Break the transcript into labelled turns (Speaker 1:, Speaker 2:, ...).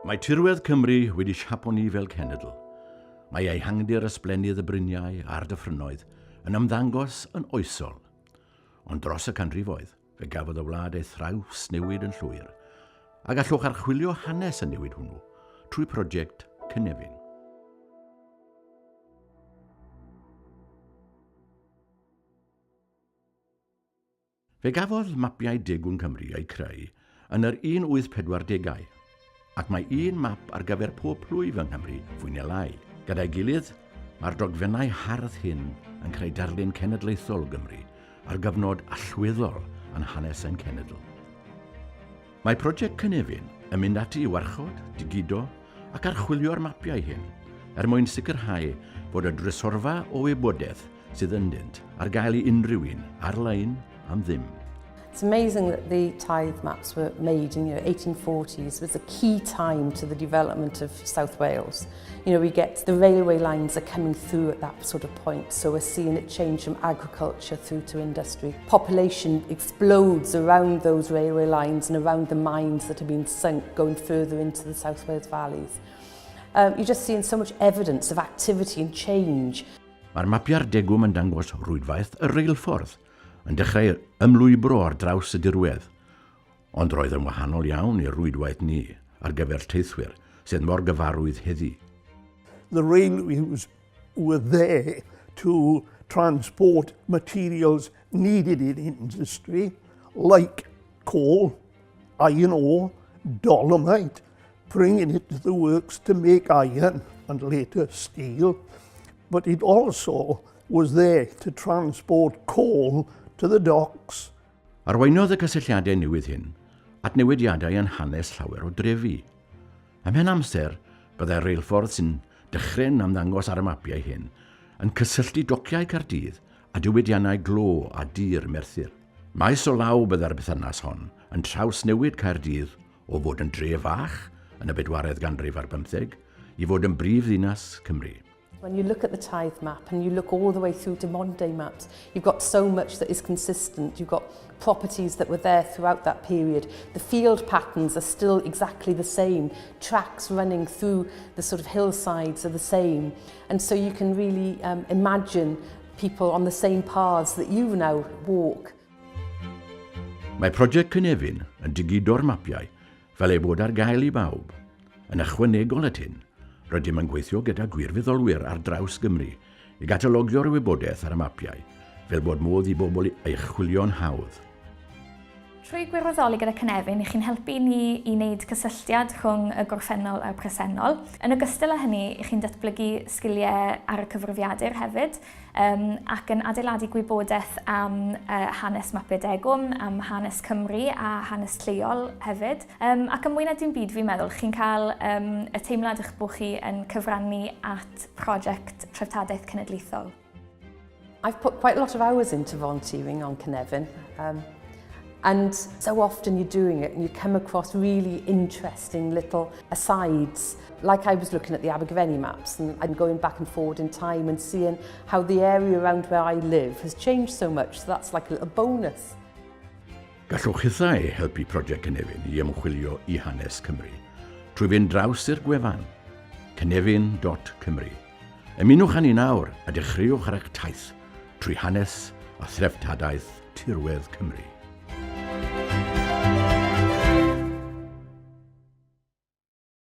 Speaker 1: Mae tirwedd Cymru wedi siaponi fel cenedl. Mae ei hangdir ysblennydd y bryniau a'r dyffrynoedd yn ymddangos yn oesol. Ond dros y canrifoedd, fe gafodd y wlad ei thraws newid yn llwyr, a gallwch archwilio hanes y newid hwnnw trwy prosiect Cynefin. Fe gafodd mapiau degwn Cymru eu creu yn yr 1840au, ac mae un map ar gyfer pob plwyf yng Nghymru fwy neu lai. Gyda'i gilydd, mae'r dogfennau hardd hyn yn creu darlun cenedlaethol Gymru ar gyfnod allweddol yn hanes ein cenedl. Mae prosiect Cynefin yn mynd ati i warchod, digido ac archwilio'r mapiau hyn mwyn sicrhau bod y drysorfa o wybodaeth sydd ynddynt ar gael i unrhyw un ar-lein am ddim.
Speaker 2: It's amazing that the tithe maps were made in the 1840s. It was a key time to the development of South Wales. We get the railway lines are coming through at that sort of point, so we're seeing it change from agriculture through to industry. Population explodes around those railway lines and around the mines that have been sunk going further into the South Wales valleys. You're just seeing so much evidence of activity and change.
Speaker 1: Mae'r mapiau'r degwm yn dangos rwydwaith y Rheilffyrdd yn dechrau ymlwybro ar draws y dirwedd, ond roedd yn wahanol iawn i'r rwydwaith ni ar gyfer teithwyr sydd mor gyfarwydd heddi.
Speaker 3: The railways were there to transport materials needed in industry like coal, iron ore, dolomite, bringing it to the works to make iron and later steel, but it also was there to transport coal to the docks.
Speaker 1: Arwainodd y cysylltiadau newydd hyn at newidiadau yn hanes llawer o drefi. Ymhen amser, byddai'r Rheilffyrdd sy'n dechrau'n ymddangos ar y mapiau hyn yn cysylltu dociau Caerdydd a diwydiannau glo a dir Merthyr. Maes o law byddai'r berthynas hon yn traws newid Caerdydd o fod yn dre fach yn y 14th ganrif ar 15 i fod yn brif ddinas Cymru.
Speaker 2: When you look at the tithe map and you look all the way through to modern day maps, you've got so much that is consistent. You've got properties that were there throughout that period. The field patterns are still exactly the same. Tracks running through the sort of hillsides are the same. And so you can really imagine people on the same paths that you now walk.
Speaker 1: Mae prosiect Cynefin yn digido'r mapiau fel ei bod ar gael i bawb. Yn ychwanegol at hyn, rydym yn gweithio gyda gwirfoddolwyr ar draws Gymru i gatalogio'r wybodaeth ar y mapiau, fel bod modd i bobl ei chwilio'n hawdd.
Speaker 4: Trwy gwirfoddoli gyda Cynefin, chi'n helpu ni i wneud cysylltiad rhwng y gorffennol a'r presennol. Yn ogystal â hynny, chi'n datblygu sgiliau ar y cyfrifiadur hefyd, ac yn adeiladu gwybodaeth am hanes mapiau degwm, am hanes Cymru a hanes lleol hefyd. Ac yn mwy na dim byd fi'n meddwl, chi'n cael y teimlad eich bod chi yn cyfrannu at prosiect treftadaeth cenedlaethol.
Speaker 2: I've put quite a lot of hours into volunteering on Cynefin. And so often you're doing it and you come across really interesting little asides. Like I was looking at the Abergavenny maps and going back and forward in time and seeing how the area around where I live has changed so much, so that's like a little bonus.
Speaker 1: Gallwch hithau helpu prosiect Cynefin i ymchwilio i hanes Cymru trwy fynd draws i'r gwefan cynefin.cymru. Ymunwch â ni nawr a dechreuwch ar eich taith trwy hanes a threftadaeth tirwedd Cymru.